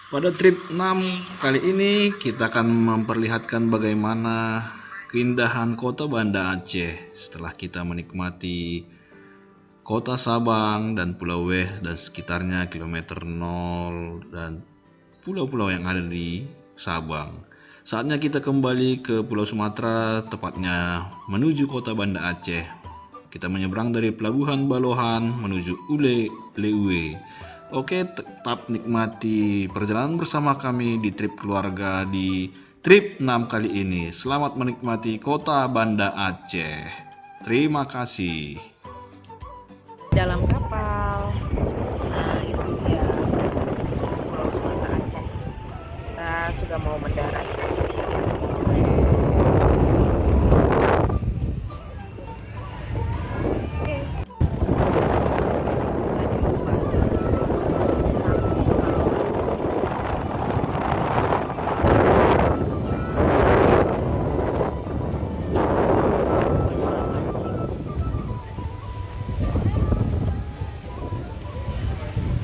Pada trip 6 kali ini kita akan memperlihatkan bagaimana keindahan kota Banda Aceh setelah kita menikmati kota Sabang dan Pulau Weh dan sekitarnya kilometer 0 dan pulau-pulau yang ada di Sabang. Saatnya kita kembali ke Pulau Sumatera, tepatnya menuju kota Banda Aceh. Kita menyeberang dari Pelabuhan Balohan menuju Ule Leue. Oke, tetap nikmati perjalanan bersama kami di trip keluarga di trip 6 kali ini. Selamat menikmati kota Banda Aceh. Terima kasih. Dalam kapal. Nah, itu dia Pulau Sumatera Aceh. Kita sudah mau mendarat. Oke.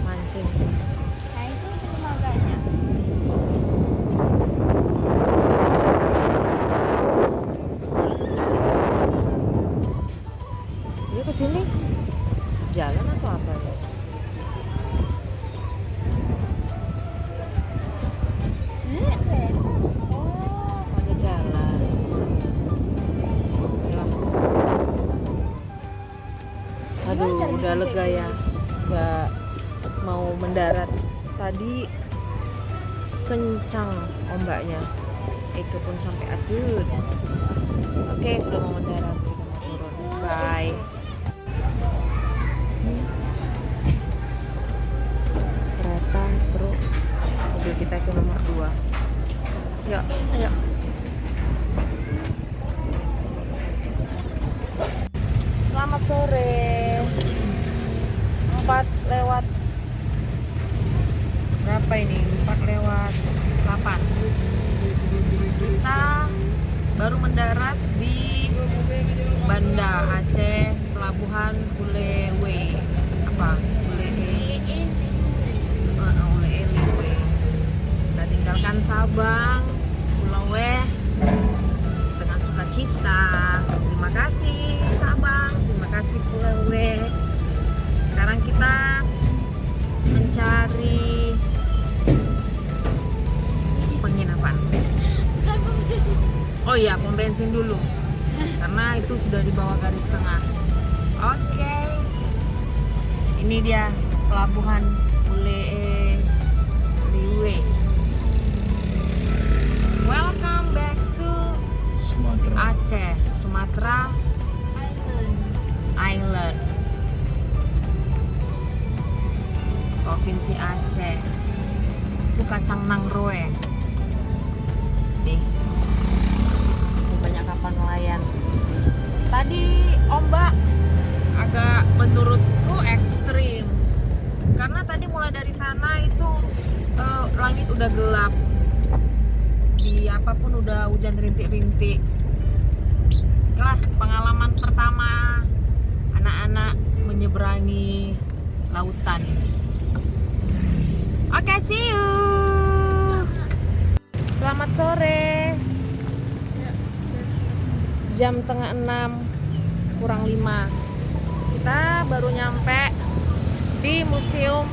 Mancing. Nah itu temaganya. Dia ke sini jalan atau apa ya? Oh, Ada jalan. Yalah. Aduh, udah lega ya. Udah mau mendarat. Tadi kencang ombaknya. Itu pun sampai adut. Oke, sudah mau mendarat. Kita mau turun. Bye. Kereta, truk. Mobil kita itu nomor 2. Yuk, ayo. Selamat sore. 4 lewat berapa ini? 4 lewat 8. Kita baru mendarat di Banda Aceh, Pelabuhan Ulewe. Apa? Ulewe. Kita tinggalkan Sabang, Pulau Weh dengan sukacita. Terima kasih Sabang, terima kasih Pulau Weh. Sekarang kita mencari penginapan. Oh iya, pom bensin dulu. Karena itu sudah di bawah garis tengah. Oke. Ini dia pelabuhan Ulewe. Welcome back to Aceh, Sumatera Island. Provinsi Aceh. Itu kacang nanggroe. Nih. Ini banyak kapal nelayan. Tadi ombak agak menurutku ekstrim. Karena tadi mulai dari sana itu langit udah gelap. Di apapun udah hujan rintik-rintik. Itulah pengalaman pertama anak-anak menyeberangi lautan. Oke, see you. Selamat sore. Jam tengah 6 kurang 5. Kita baru nyampe di Museum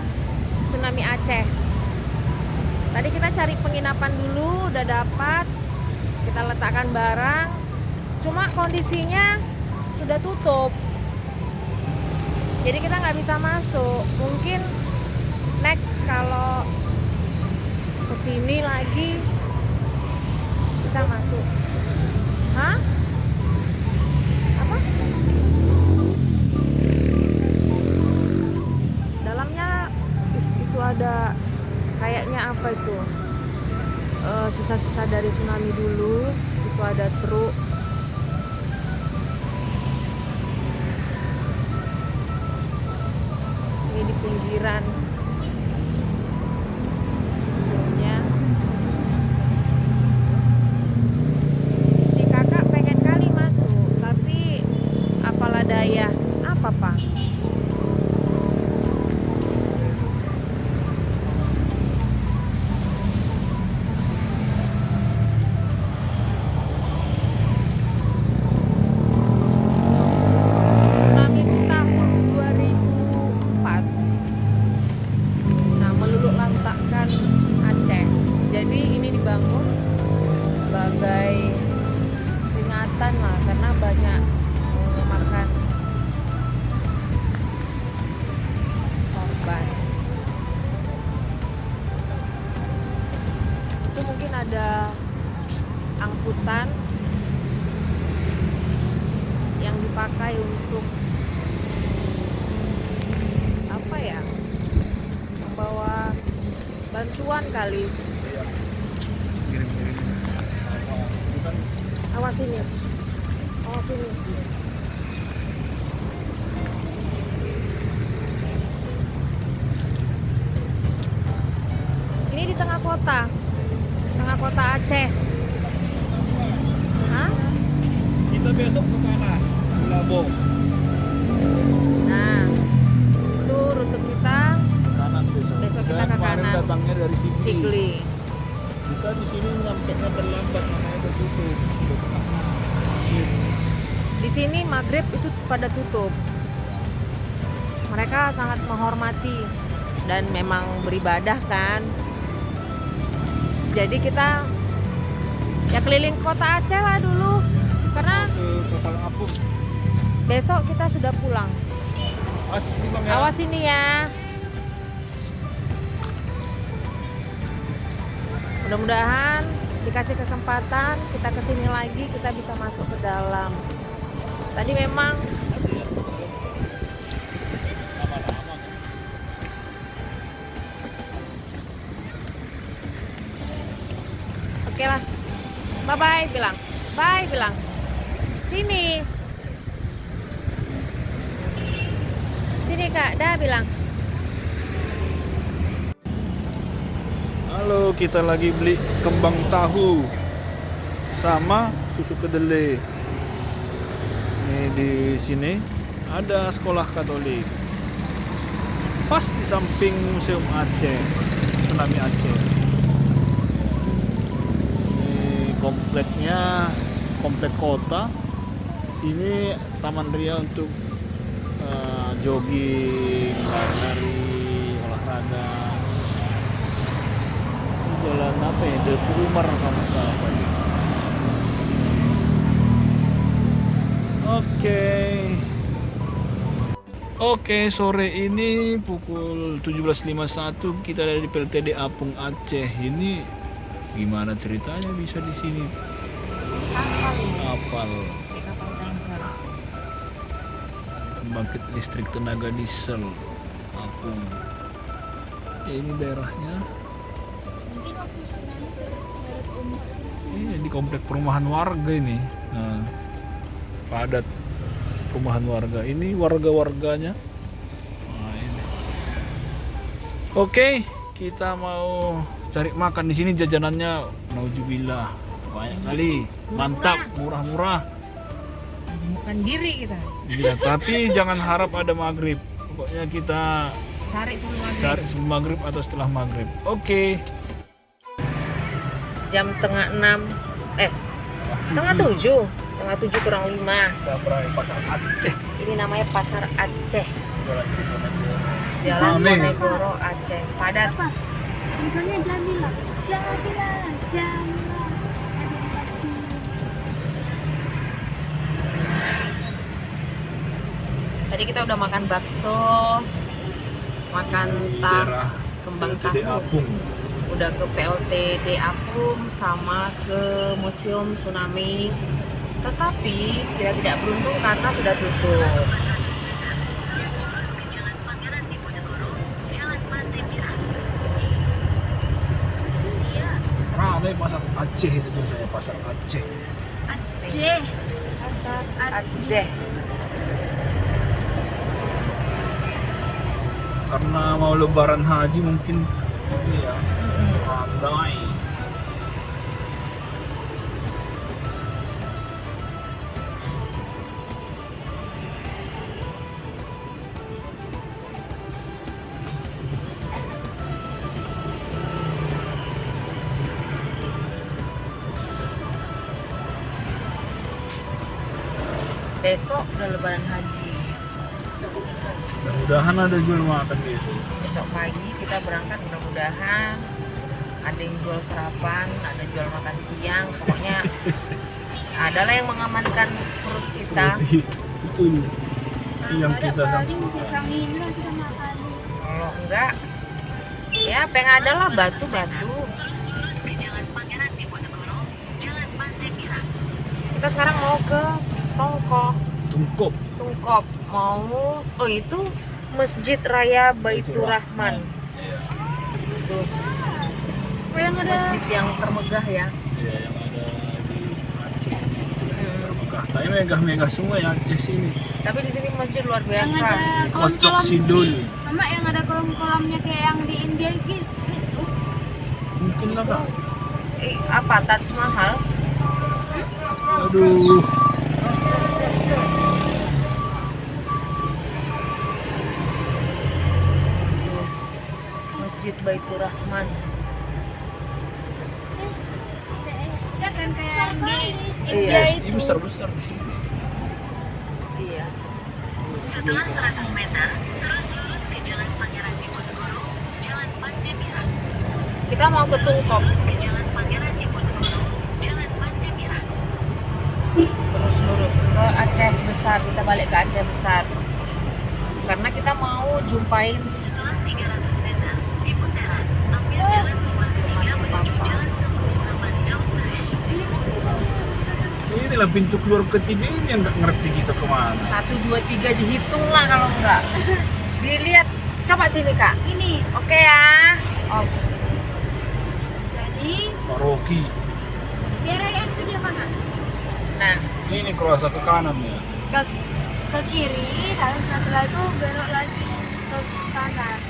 Tsunami Aceh. Tadi kita cari penginapan dulu, udah dapat. Kita letakkan barang. Cuma kondisinya sudah tutup. Jadi kita nggak bisa masuk. Mungkin next kalau kesini lagi bisa masuk. Hah? Apa? Dalamnya itu ada kayaknya apa itu? Sisa-sisa dari tsunami dulu. Itu ada truk. Ini di pinggiran. Museumnya. Si kakak pengen kali masuk, tapi apalah daya. Apa pak? mungkin ada angkutan yang dipakai untuk apa ya, membawa bantuan kali. Awas ini, awas ini. Ini di tengah kota Aceh. Hah? Kita besok ke mana? Labong. Nah, itu rute kita. Kanan besok. Besok kita ke kanan. Datangnya dari Sigli. Kita di sini nampaknya terlambat, namanya udah tutup. Di sini maghrib itu pada tutup. Mereka sangat menghormati dan memang beribadah kan. Jadi kita ya keliling kota Aceh lah dulu, karena Ke Kota Apung. besok kita sudah pulang. Ya. Awas ini ya. Mudah-mudahan dikasih kesempatan kita kesini lagi, kita bisa masuk ke dalam. Tadi memang oke lah. Bye bilang. Bye bilang. Sini. Sini Kak, dah bilang. Halo, kita lagi beli kembang tahu sama susu kedelai. Ini di sini ada sekolah Katolik. Pas di samping Museum Aceh, Tsunami Aceh. Ini kompleknya, komplek kota. Sini Taman Ria untuk jogging, lari, olahraga. Jalan apa ya? Depu Umar kamu salah. Oke, sore ini pukul 17.51 kita ada di PLTD Apung Aceh. Ini gimana ceritanya bisa di sini? Kapal Di kapal tanker. pembangkit listrik tenaga diesel Apung. Ya, ini daerahnya. Mungkin waktu tsunami terseret ombak di sini. Ini di komplek perumahan warga ini. Nah, padat perumahan warga. Ini warga-warganya. Nah, ini. Oke, kita mau cari makan di sini, jajanannya nauzubillah banyak kali. Mantap, murah-murah. Bukan diri kita. Iya, tapi jangan harap ada maghrib. Pokoknya kita Cari sebelum maghrib. cari sebelum maghrib atau setelah maghrib. Oke. Jam setengah 6. Setengah 7. Setengah 7 kurang 5. Kita berada di pasar Aceh. Ini namanya Pasar Aceh. Jalan Diponegoro. Jalan Rame. Diponegoro Aceh. Padat. Apa? Tulisannya Jamila. Jamila. Jamila. Tadi kita udah makan bakso, makan Daerah kembang PLTD tahu. Apung. Udah ke PLTD Apung sama ke Museum Tsunami. Tetapi kita tidak beruntung karena sudah tutup. Ramai pasar Aceh itu tuh saya, pasar Aceh. Aceh. Pasar Aceh. Karena mau lebaran haji mungkin ya ramai. Besok udah lebaran haji. Mudah-mudahan ada jual makan besok. Besok pagi kita berangkat, mudah-mudahan ada yang jual sarapan, ada jual makan siang, pokoknya adalah yang mengamankan perut kita. Itu yang kita paling pisang ini lah kita makan. Kalau enggak, ya pengen ada lah batu-batu. Kita sekarang mau ke Tungkop. Tungkop. Mau, oh itu Masjid Raya Baitur Rahman. Iya. Tuh. Oh, yang ada Masjid yang termegah ya. Iya, yang ada di Aceh. Termegah. Tapi megah-megah semua ya Aceh sini. Tapi di sini masjid luar yang biasa. ada Kocok kolam-kolam. Sidul. Mama, yang ada kolam-kolamnya kayak yang di India gitu. Mungkin lah Kak. Apa Taj Mahal? Aduh. Masjid Baitur Rahman. Ya kan kayak yang di Iya. India Ini itu. besar-besar di sini. Iya. Setelah 100 meter, terus lurus ke Jalan Pangeran Diponegoro, Jalan Pandemira. Kita mau ke Tungkop. Lurus ke Jalan Pangeran Diponegoro, Jalan Pandemira. Terus lurus ke Aceh Besar. Kita balik ke Aceh Besar. Karena kita mau jumpain Setelah 300 meter, di bundaran, ambil jalan keluar ketiga menuju Jalan Tengku Muhammad Daud Brai. Inilah pintu keluar ketiga ini yang nggak ngerti kita kemana. 1, 2, 3 dihitung lah kalau enggak. Dilihat. Coba sini Kak. Ini. Oke ya. Oke. Jadi Pak Rocky. biar yang itu dia mana? Nah, Ini keluar satu kanan ya. Ke kiri, lalu setelah itu belok lagi ke kanan.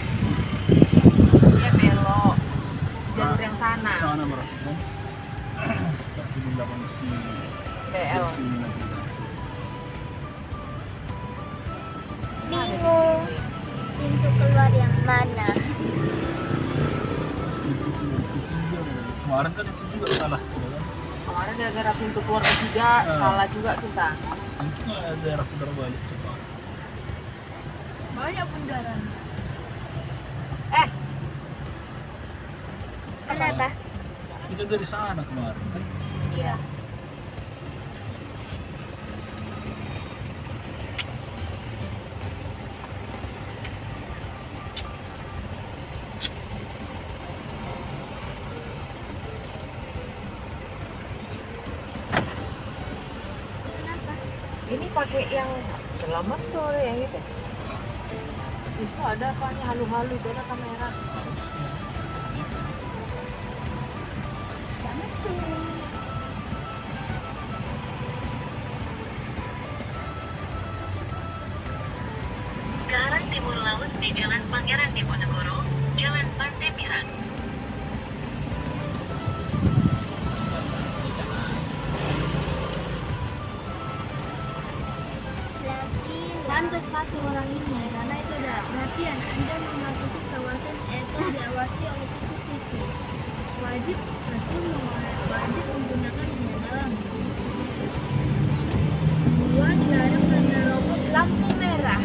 dia belok jalur yang sana. Sana berarti kan. Kaki di belakang sini. BL. Sini lagi. Bingung pintu keluar yang mana? Pintu keluar ketiga. Kemarin kan itu juga salah. Ya kan? Kemarin gara-gara pintu keluar ketiga salah juga kita. Mungkin ada daerah putar balik cepat. Banyak bundaran. Kenapa? Kita dari sana kemarin kan. Iya. Kenapa? Ini pakai yang selamat sore yang itu. Itu ada apanya halu-halu, itu ada kamera. Tidak masuk. Ke arah timur laut di Jalan Pangeran Diponegoro, Jalan Pantai Pirang. Pantas patuh orang ini karena itu ada perhatian Anda memasuki kawasan itu diawasi oleh CCTV. Wajib menggunakan helm. Dua, dilarang menerobos lampu merah.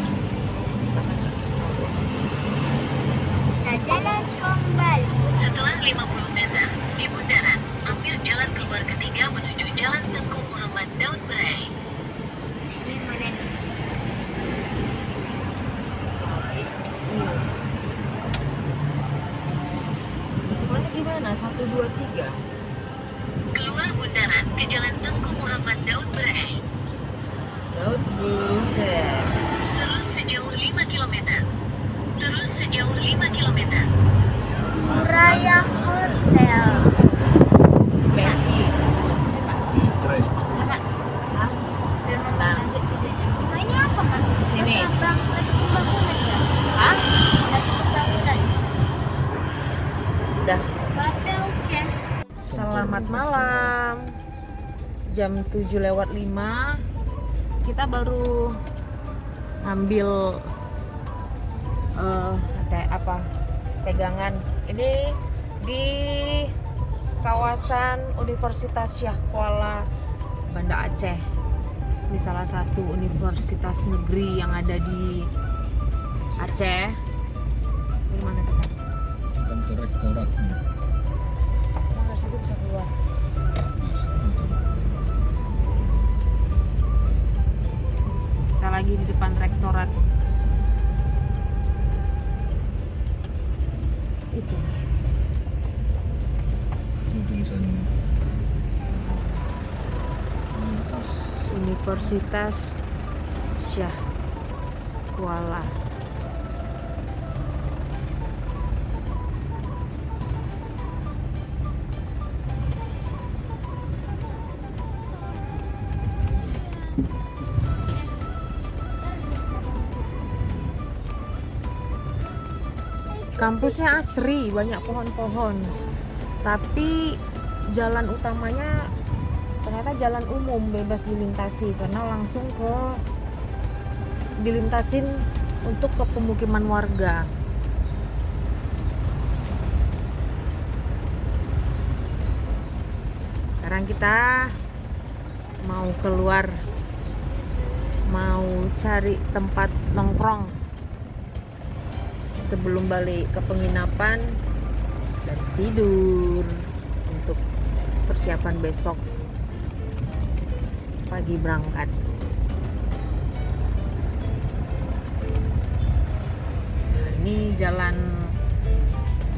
Jalan kembali. Setelah 50 meter, di bundaran, ambil jalan keluar ketiga menuju Jalan Tengku Muhammad Daud Brai. Ini mana nih? Hitungannya gimana? 1, 2, 3. Keluar bundaran ke Jalan Tengku Muhammad Daud Brai. Daud Buder. Terus sejauh 5 km. Terus sejauh 5 km. Raya Hotel. BSI. Trace. Hah? Biar nonton lanjut videonya. Nah, ini apa kan? Sini. Lagi pembangunan ya? Hah? Lagi pembangunan. Udah. Babel Cash. Selamat malam. Jam 7:05. Kita baru ngambil pegangan. Ini di kawasan Universitas Syah Kuala Banda Aceh. Ini salah satu universitas negeri yang ada di Aceh. Ini mana kita? Kantor rektorat. Nah, dari situ bisa keluar. Kita lagi di depan rektorat. Itu. Itu tulisannya. Universitas Syah Kuala. Kampusnya asri, banyak pohon-pohon. Tapi jalan utamanya ternyata jalan umum, bebas dilintasi karena langsung dilintasin untuk ke pemukiman warga. Sekarang kita mau keluar, mau cari tempat nongkrong sebelum balik ke penginapan dan tidur untuk persiapan besok pagi berangkat. Nah, ini jalan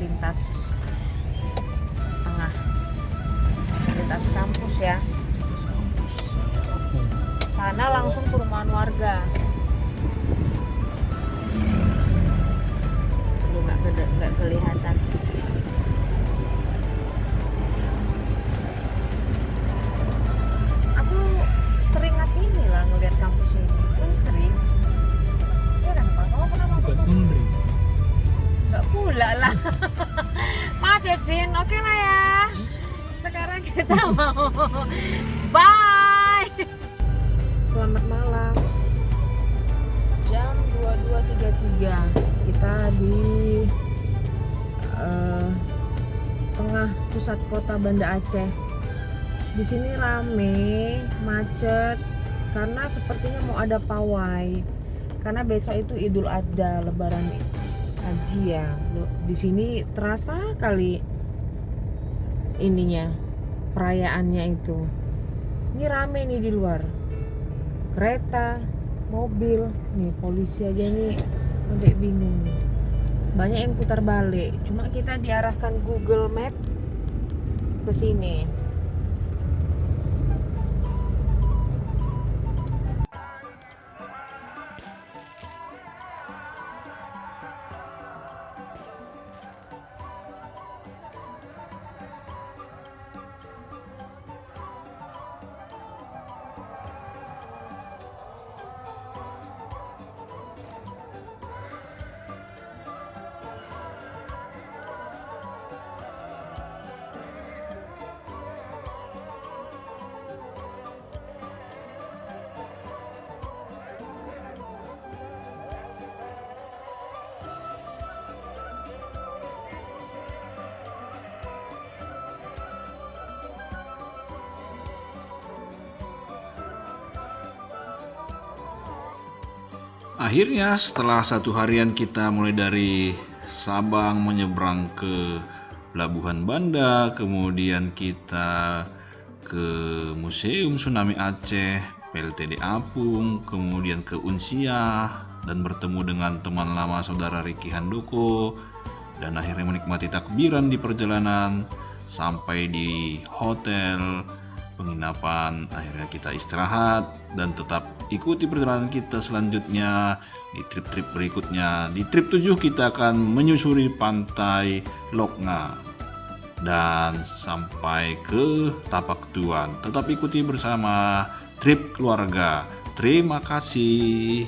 lintas tengah, lintas kampus ya. Sana langsung perumahan warga. Perlu nggak kelihatan. Aku teringat ini lah ngeliat kampus ini. Kan sering. Ya kan Pak, kamu pernah masuk kampus? Nggak pula lah. Maaf ya Cin, oke lah ya. Sekarang kita mau bye. Selamat malam. Jam 22.33. Kita di tengah pusat kota Banda Aceh. Di sini rame, macet karena sepertinya mau ada pawai. Karena besok itu Idul Adha, Lebaran Haji ya. Di sini terasa kali ininya, perayaannya itu. Ini rame nih di luar. Kereta, mobil, nih polisi aja nih sampai bingung nih. Banyak yang putar balik. Cuma kita diarahkan Google Map ke sini. Akhirnya setelah satu harian kita mulai dari Sabang menyeberang ke Pelabuhan Banda, kemudian kita ke Museum Tsunami Aceh, PLTD Apung, kemudian ke Unsiah dan bertemu dengan teman lama saudara Riki Handoko, dan akhirnya menikmati takbiran di perjalanan sampai di hotel penginapan. Akhirnya kita istirahat dan tetap ikuti perjalanan kita selanjutnya di trip-trip berikutnya. Di trip 7 kita akan menyusuri pantai Loknga dan sampai ke Tapak Tuan. Tetap ikuti bersama Trip Keluarga. Terima kasih.